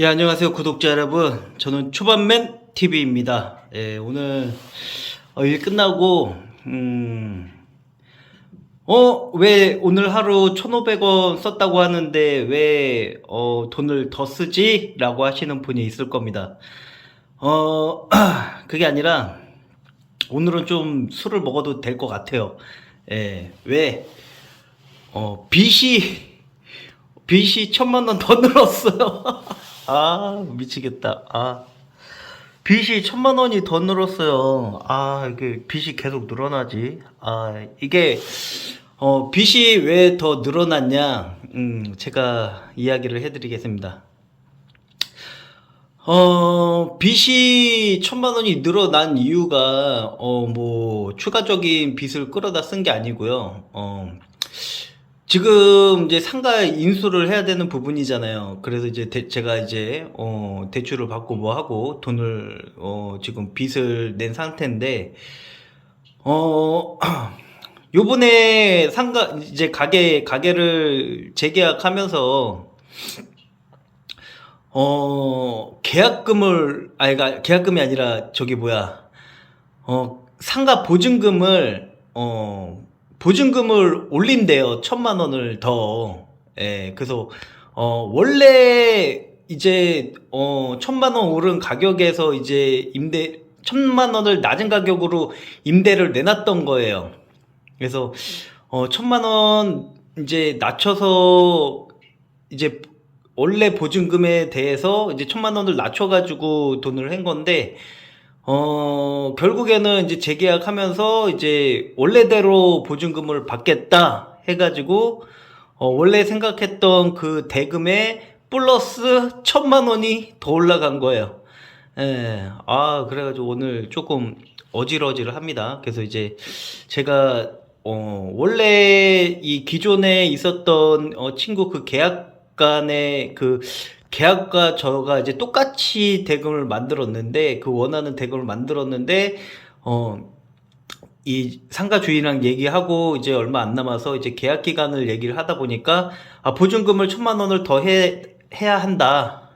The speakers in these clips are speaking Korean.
예, 안녕하세요, 구독자 여러분. 저는 초반맨 TV입니다. 예, 오늘 일 끝나고 왜 오늘 하루 1,500원 썼다고 하는데 왜 돈을 더 쓰지? 라고 하시는 분이 있을 겁니다. 그게 아니라 오늘은 좀 술을 먹어도 될 것 같아요. 예, 왜 빚이 1,000만 원 더 늘었어요. 아, 미치겠다. 빚이 1,000만 원이 더 늘었어요. 이게 빚이 계속 늘어나지. 이게, 빚이 왜 더 늘어났냐? 제가 이야기를 해드리겠습니다. 빚이 1,000만 원이 늘어난 이유가, 추가적인 빚을 끌어다 쓴 게 아니고요. 지금 이제 상가 인수를 해야 되는 부분이잖아요. 그래서 이제 제가 이제 대출을 받고 뭐 하고 돈을 지금 빚을 낸 상태인데 어 요번에 상가 이제 가게를 재계약하면서 계약금을 그러니까 계약금이 아니라 저기 뭐야 상가 보증금을 올린대요. 1,000만 원을 더. 예, 그래서, 원래, 이제, 1,000만 원 오른 가격에서 이제 1,000만 원을 낮은 가격으로 임대를 내놨던 거예요. 그래서, 1,000만 원 이제 낮춰서, 이제, 원래 보증금에 대해서 이제 1,000만 원을 낮춰가지고 돈을 한 건데, 결국에는 이제 재계약하면서 이제 원래대로 보증금을 받겠다 해가지고, 원래 생각했던 그 대금에 플러스 1,000만 원이 더 올라간 거예요. 예, 그래가지고 오늘 조금 어질어질 합니다. 그래서 이제 제가, 원래 이 기존에 있었던, 친구 그 계약간의 그 계약과 저가 이제 똑같이 대금을 만들었는데 그 원하는 대금을 만들었는데 이 상가 주인이랑 얘기하고 이제 얼마 안 남아서 이제 계약 기간을 얘기를 하다 보니까 보증금을 1,000만 원을 더 해야 한다.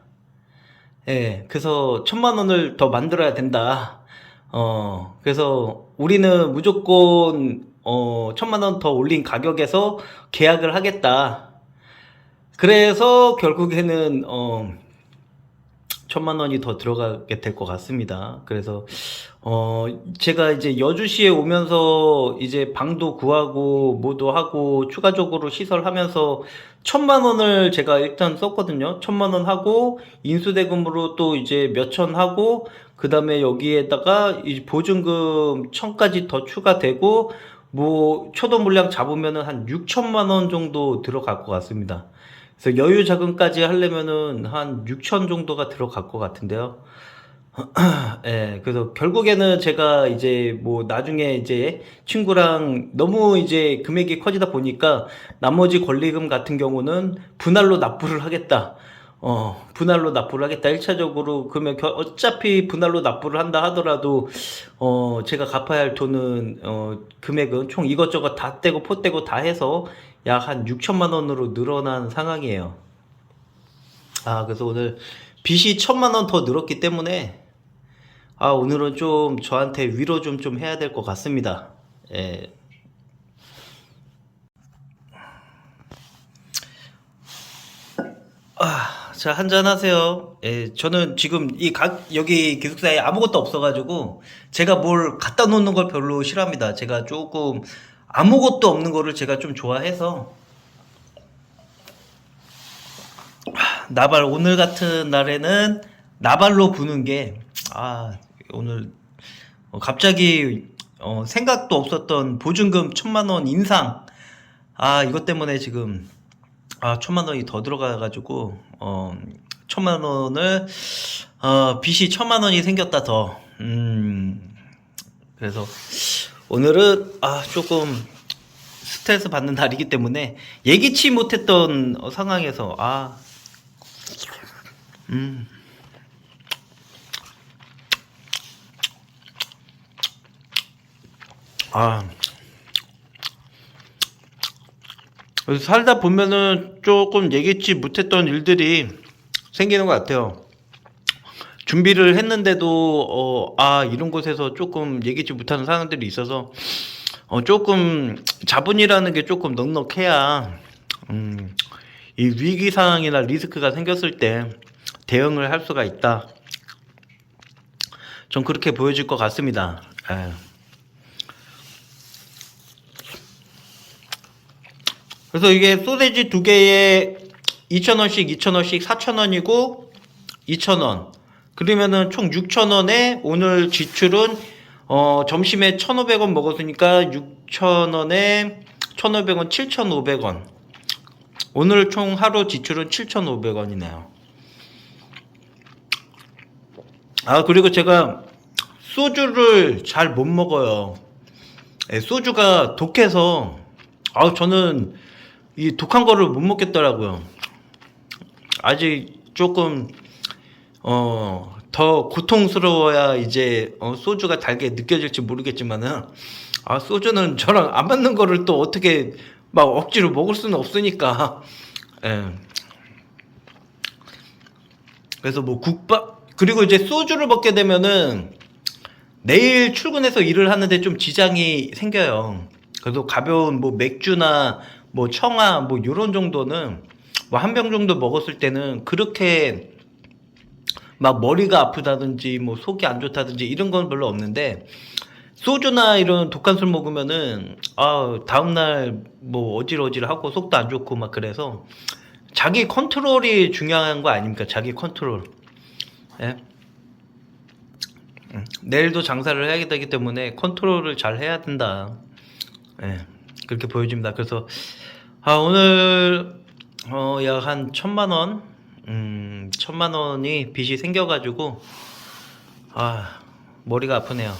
예, 그래서 1,000만 원을 더 만들어야 된다. 그래서 우리는 무조건 1,000만 원 더 올린 가격에서 계약을 하겠다. 그래서 결국에는 1,000만 원이 더 들어가게 될 것 같습니다. 그래서 제가 이제 여주시에 오면서 이제 방도 구하고 뭐도 하고 추가적으로 시설하면서 1,000만 원을 제가 일단 썼거든요. 1,000만 원 하고 인수대금으로 또 이제 몇천 하고 그 다음에 여기에다가 이 보증금 1,000까지 더 추가되고 뭐 초도 물량 잡으면은 한 6천만 원 정도 들어갈 것 같습니다. 그래서 여유 자금까지 하려면은 한 6천 정도가 들어갈 것 같은데요. 예, 그래서 결국에는 제가 이제 뭐 나중에 이제 친구랑 너무 이제 금액이 커지다 보니까 나머지 권리금 같은 경우는 분할로 납부를 하겠다. 분할로 납부를 하겠다. 1차적으로 그러면 어차피 분할로 납부를 한다 하더라도 제가 갚아야 할 돈은 금액은 총 이것저것 다 떼고 포 떼고 다 해서 약 한 6천만 원으로 늘어난 상황이에요. 그래서 오늘 빚이 1,000만 원 더 늘었기 때문에 오늘은 좀 저한테 위로 좀 해야 될 것 같습니다. 예. 자, 한잔 하세요. 예, 저는 지금 여기 기숙사에 아무것도 없어가지고, 제가 뭘 갖다 놓는 걸 별로 싫어합니다. 제가 조금, 아무것도 없는 거를 제가 좀 좋아해서, 오늘 같은 날에는 나발로 부는 게, 오늘, 갑자기, 생각도 없었던 보증금 1,000만 원 인상, 이것 때문에 지금, 1,000만 원이 더 들어가가지고, 1,000만 원을, 빚이 1,000만 원이 생겼다 더. 그래서 오늘은, 조금 스트레스 받는 날이기 때문에 예기치 못했던 상황에서, 그래서 살다 보면은 조금 예기치 못했던 일들이 생기는 것 같아요. 준비를 했는데도 이런 곳에서 조금 예기치 못하는 상황들이 있어서 조금 자본이라는 게 조금 넉넉해야 이 위기 상황이나 리스크가 생겼을 때 대응을 할 수가 있다. 좀 그렇게 보여질 것 같습니다. 예. 그래서 이게 소세지 두 개에 2,000원씩 2,000원씩 4,000원이고 2,000원. 그러면은 총 6,000원에 오늘 지출은 점심에 1,500원 먹었으니까 6,000원에 1,500원 7,500원. 오늘 총 하루 지출은 7,500원이네요. 그리고 제가 소주를 잘 못 먹어요. 소주가 독해서 저는 이 독한 거를 못 먹겠더라고요. 아직 조금 더 고통스러워야 이제 소주가 달게 느껴질지 모르겠지만은 소주는 저랑 안 맞는 거를 또 어떻게 막 억지로 먹을 수는 없으니까. 예. 그래서 뭐 국밥, 그리고 이제 소주를 먹게 되면은 내일 출근해서 일을 하는데 좀 지장이 생겨요. 그래도 가벼운 뭐 맥주나 뭐 청아 뭐 요런 정도는 뭐 한 병 정도 먹었을 때는 그렇게 막 머리가 아프다든지 뭐 속이 안 좋다든지 이런 건 별로 없는데, 소주나 이런 독한 술 먹으면은 다음날 뭐 어질어질하고 속도 안 좋고 막 그래서 자기 컨트롤이 중요한 거 아닙니까? 자기 컨트롤. 예? 내일도 장사를 해야 되기 때문에 컨트롤을 잘 해야 된다. 예, 그렇게 보여집니다. 그래서 오늘 약 한 1,000만 원, 1,000만 원이 빚이 생겨가지고 머리가 아프네요.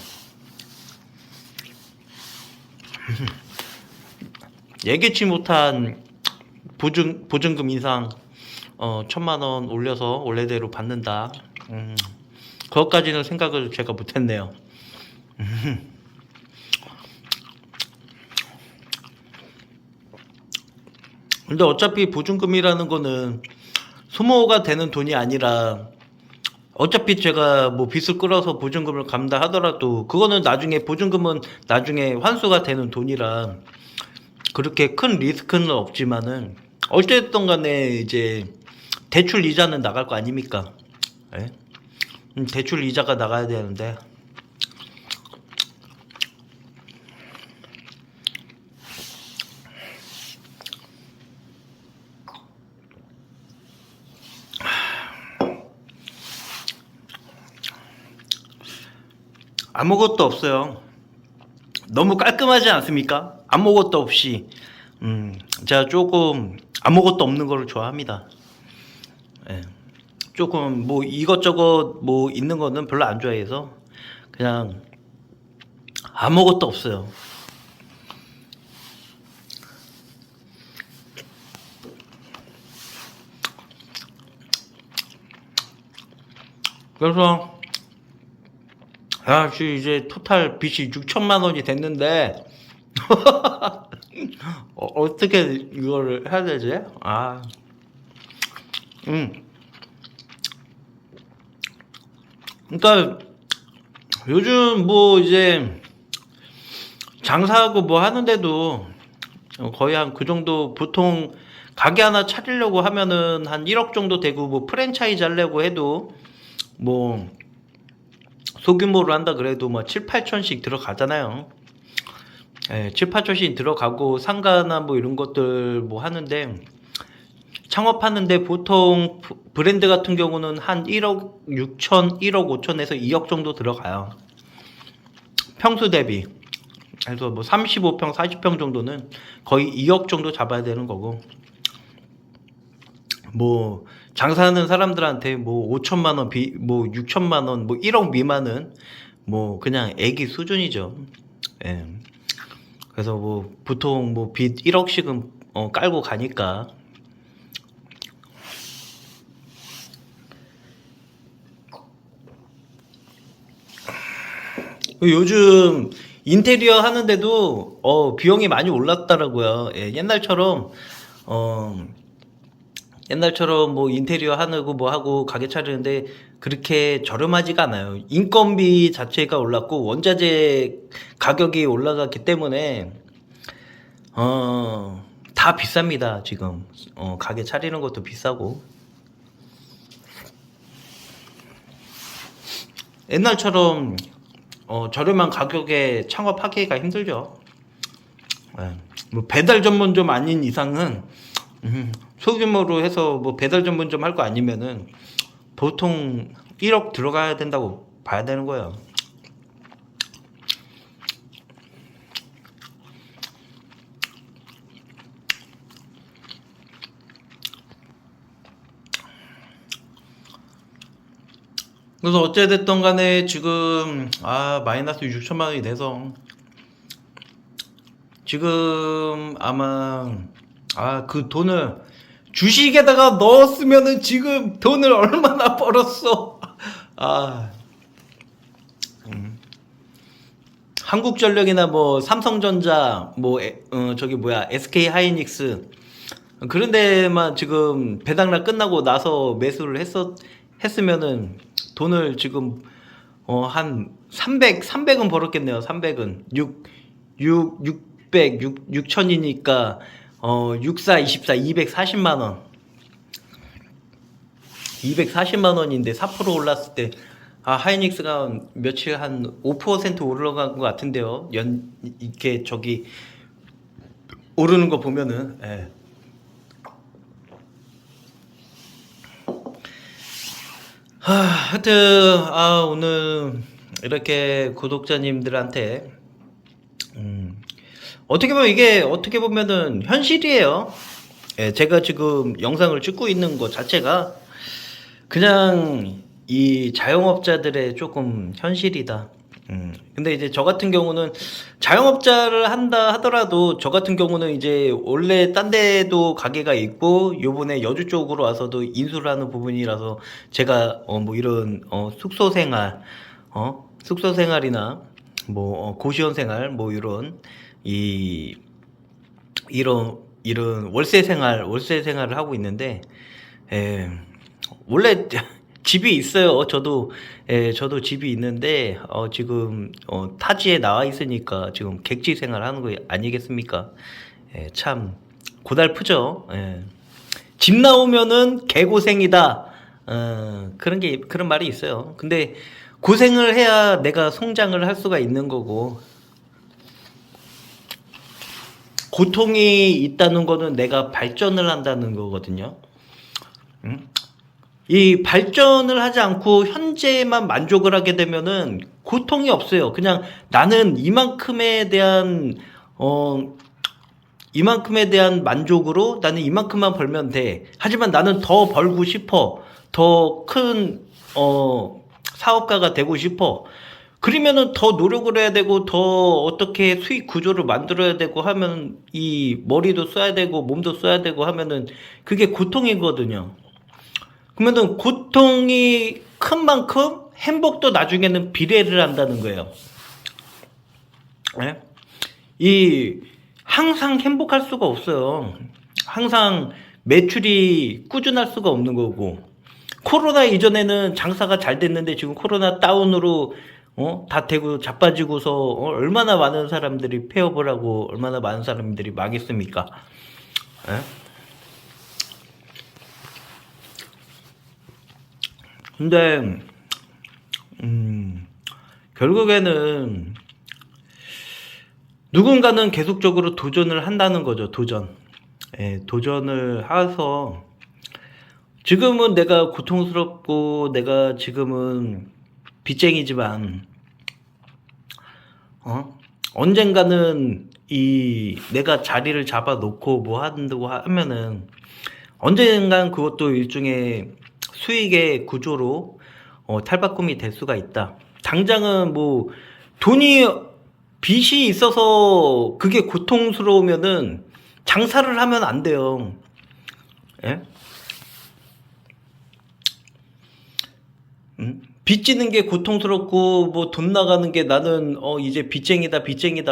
예기치 못한 보증금 인상 1,000만 원 올려서 원래대로 받는다. 그것까지는 생각을 제가 못했네요. 근데 어차피 보증금이라는 거는 소모가 되는 돈이 아니라, 어차피 제가 뭐 빚을 끌어서 보증금을 갚는다 하더라도 그거는 나중에, 보증금은 나중에 환수가 되는 돈이라 그렇게 큰 리스크는 없지만은 어쨌든 간에 이제 대출 이자는 나갈 거 아닙니까? 예? 대출 이자가 나가야 되는데 아무것도 없어요. 너무 깔끔하지 않습니까? 아무것도 없이. 제가 조금 아무것도 없는 거를 좋아합니다. 예. 조금 뭐 이것저것 뭐 있는 거는 별로 안 좋아해서 그냥 아무것도 없어요. 그래서 이제 토탈 빚이 6,000만 원이 됐는데 어떻게 이거를 해야 되지? 그러니까 요즘 뭐 이제 장사하고 뭐 하는데도 거의 한 그 정도, 보통 가게 하나 차리려고 하면은 한 1억 정도 되고, 뭐 프랜차이즈 하려고 해도 뭐 소규모로 한다 그래도 뭐 7, 8천씩 들어가잖아요. 7, 8천씩 들어가고 상가나 뭐 이런 것들 뭐 하는데, 창업하는데 보통 브랜드 같은 경우는 한 1억 6천, 1억 5천에서 2억 정도 들어가요. 평수 대비. 그래서 뭐 35평, 40평 정도는 거의 2억 정도 잡아야 되는 거고, 뭐 장사하는 사람들한테 뭐 5천만 원, 뭐 6천만 원, 뭐 1억 미만은 뭐 그냥 애기 수준이죠. 예. 그래서 뭐 보통 뭐 빚 1억씩은 깔고 가니까. 요즘 인테리어 하는데도 비용이 많이 올랐더라고요. 예, 옛날처럼 옛날처럼 뭐 인테리어 하고 뭐 하고 가게 차리는데 그렇게 저렴하지가 않아요. 인건비 자체가 올랐고 원자재 가격이 올라갔기 때문에 다 비쌉니다. 지금 가게 차리는 것도 비싸고 옛날처럼 저렴한 가격에 창업하기가 힘들죠. 예. 뭐 배달 전문점 아닌 이상은 소규모로 해서 뭐 배달 전문점 할 거 아니면은 보통 1억 들어가야 된다고 봐야 되는 거예요. 그래서 어찌됐든 간에 지금 마이너스 6천만 원이 돼서 지금 아마 그 돈을 주식에다가 넣었으면은 지금 돈을 얼마나 벌었어. 한국전력이나 뭐 삼성전자 뭐 저기 뭐야 SK 하이닉스 그런 데만 지금 배당락 끝나고 나서 매수를 했으면은 돈을 지금 한 300은 벌었겠네요. 300은 6천이니까 64 24 240만 원. 240만 원인데 4% 올랐을 때 하이닉스가 며칠 한 5% 올라간 것 같은데요. 이렇게 저기 오르는 거 보면은 예. 하여튼 오늘 이렇게 구독자님들한테 어떻게 보면은 현실이에요. 예, 제가 지금 영상을 찍고 있는 것 자체가 그냥 이 자영업자들의 조금 현실이다. 근데 이제 저 같은 경우는 자영업자를 한다 하더라도 저 같은 경우는 이제 원래 딴 데도 가게가 있고 요번에 여주 쪽으로 와서도 인수를 하는 부분이라서 제가 뭐 이런 숙소 생활이나 뭐 고시원 생활 뭐 이런 월세 생활을 하고 있는데 원래 집이 있어요. 저도 집이 있는데 지금 타지에 나와 있으니까 지금 객지 생활하는 거 아니겠습니까? 참 고달프죠. 집 나오면은 개고생이다. 그런 말이 있어요. 근데 고생을 해야 내가 성장을 할 수가 있는 거고 고통이 있다는 거는 내가 발전을 한다는 거거든요. 이 발전을 하지 않고 현재만 만족을 하게 되면은 고통이 없어요. 그냥 나는 이만큼에 대한 만족으로 나는 이만큼만 벌면 돼. 하지만 나는 더 벌고 싶어. 더 큰 사업가가 되고 싶어. 그러면은 더 노력을 해야 되고 더 어떻게 수익 구조를 만들어야 되고 하면 이 머리도 써야 되고 몸도 써야 되고 하면은 그게 고통이거든요. 그러면은 고통이 큰 만큼 행복도 나중에는 비례를 한다는 거예요. 네? 항상 행복할 수가 없어요. 항상 매출이 꾸준할 수가 없는 거고 코로나 이전에는 장사가 잘 됐는데 지금 코로나 다운으로 다 되고 자빠지고서 얼마나 많은 사람들이 폐업을 하고 얼마나 많은 사람들이 망했습니까? 네? 근데 결국에는 누군가는 계속적으로 도전을 한다는 거죠. 도전을 해서 지금은 내가 고통스럽고 내가 지금은 빚쟁이지만 언젠가는 내가 자리를 잡아놓고 뭐 한다고 하면은 언젠간 그것도 일종의 수익의 구조로 탈바꿈이 될 수가 있다. 당장은 뭐 빚이 있어서 그게 고통스러우면은 장사를 하면 안 돼요. 예? 빚지는 게 고통스럽고 뭐 돈 나가는 게 나는 이제 빚쟁이다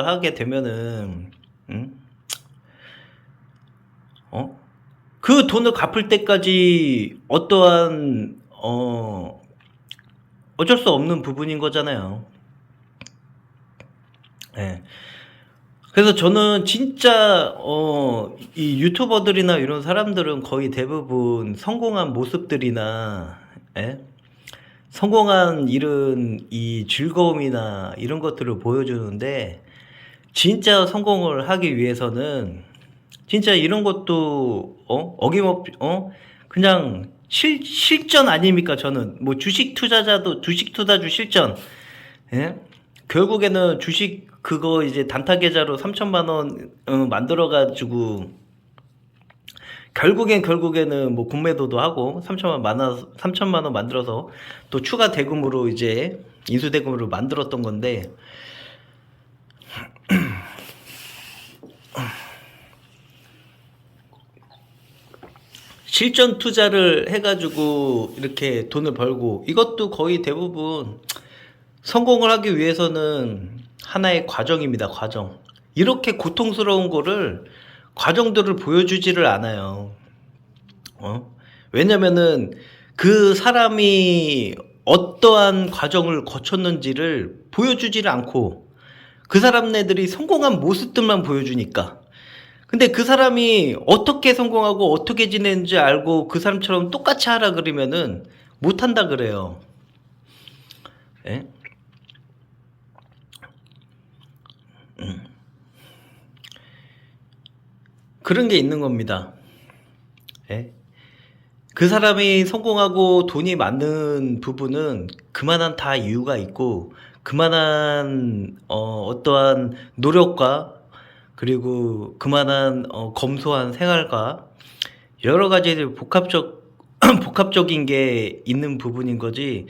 하게 되면은 그 돈을 갚을 때까지 어떠한 어쩔 수 없는 부분인 거잖아요. 예. 그래서 저는 진짜 이 유튜버들이나 이런 사람들은 거의 대부분 성공한 모습들이나, 예? 성공한 이런 이 즐거움이나 이런 것들을 보여주는데, 진짜 성공을 하기 위해서는 진짜 이런 것도 어김없이 그냥 실전 아닙니까? 저는 뭐 주식 투자자도 주식 투자주 실전, 예? 결국에는 주식 그거 이제 단타 계좌로 3천만 원 만들어 가지고 결국에는 뭐 공매도도 하고 3천만 원 만들어서 또 추가 대금으로 이제 인수 대금으로 만들었던 건데, 실전 투자를 해가지고 이렇게 돈을 벌고, 이것도 거의 대부분 성공을 하기 위해서는 하나의 과정입니다. 과정. 이렇게 고통스러운 거를 과정들을 보여주지를 않아요. 왜냐면은 그 사람이 어떠한 과정을 거쳤는지를 보여주지를 않고 그 사람네들이 성공한 모습들만 보여주니까. 근데 그 사람이 어떻게 성공하고 어떻게 지내는지 알고 그 사람처럼 똑같이 하라 그러면은 못한다 그래요. 예? 그런 게 있는 겁니다. 예? 그 사람이 성공하고 돈이 많은 부분은 그만한 다 이유가 있고, 그만한 어떠한 노력과 그리고 그만한 검소한 생활과 여러 가지 복합적인 게 있는 부분인 거지.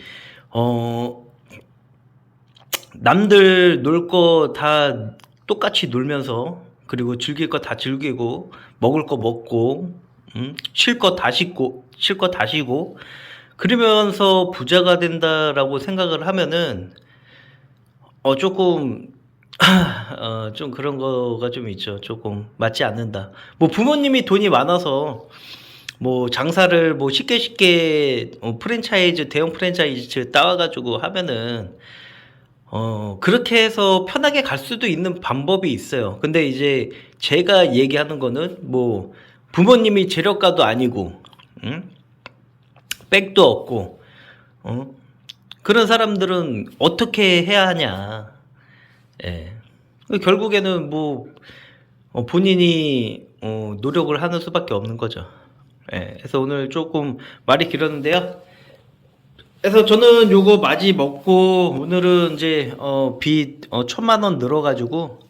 남들 놀 거 다 똑같이 놀면서, 그리고 즐길 거 다 즐기고, 먹을 거 먹고, 쉴 거 다 쉬고, 그러면서 부자가 된다라고 생각을 하면은 조금 좀 그런 거가 좀 있죠. 조금 맞지 않는다. 뭐 부모님이 돈이 많아서 뭐 장사를 뭐 쉽게 대형 프랜차이즈 따와가지고 하면은 그렇게 해서 편하게 갈 수도 있는 방법이 있어요. 근데 이제 제가 얘기하는 거는 뭐 부모님이 재력가도 아니고, 백도 없고, 그런 사람들은 어떻게 해야 하냐. 예. 결국에는 뭐 본인이 노력을 하는 수밖에 없는 거죠. 예. 그래서 오늘 조금 말이 길었는데요. 그래서 저는 요거 맞이 먹고 오늘은 이제 빚 1,000만 원 늘어가지고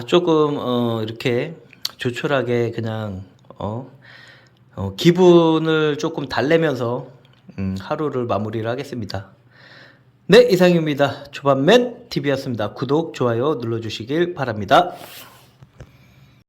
조금 이렇게 조촐하게 그냥 기분을 조금 달래면서 하루를 마무리를 하겠습니다. 네, 이상입니다. 조반맨 TV였습니다. 구독, 좋아요 눌러주시길 바랍니다.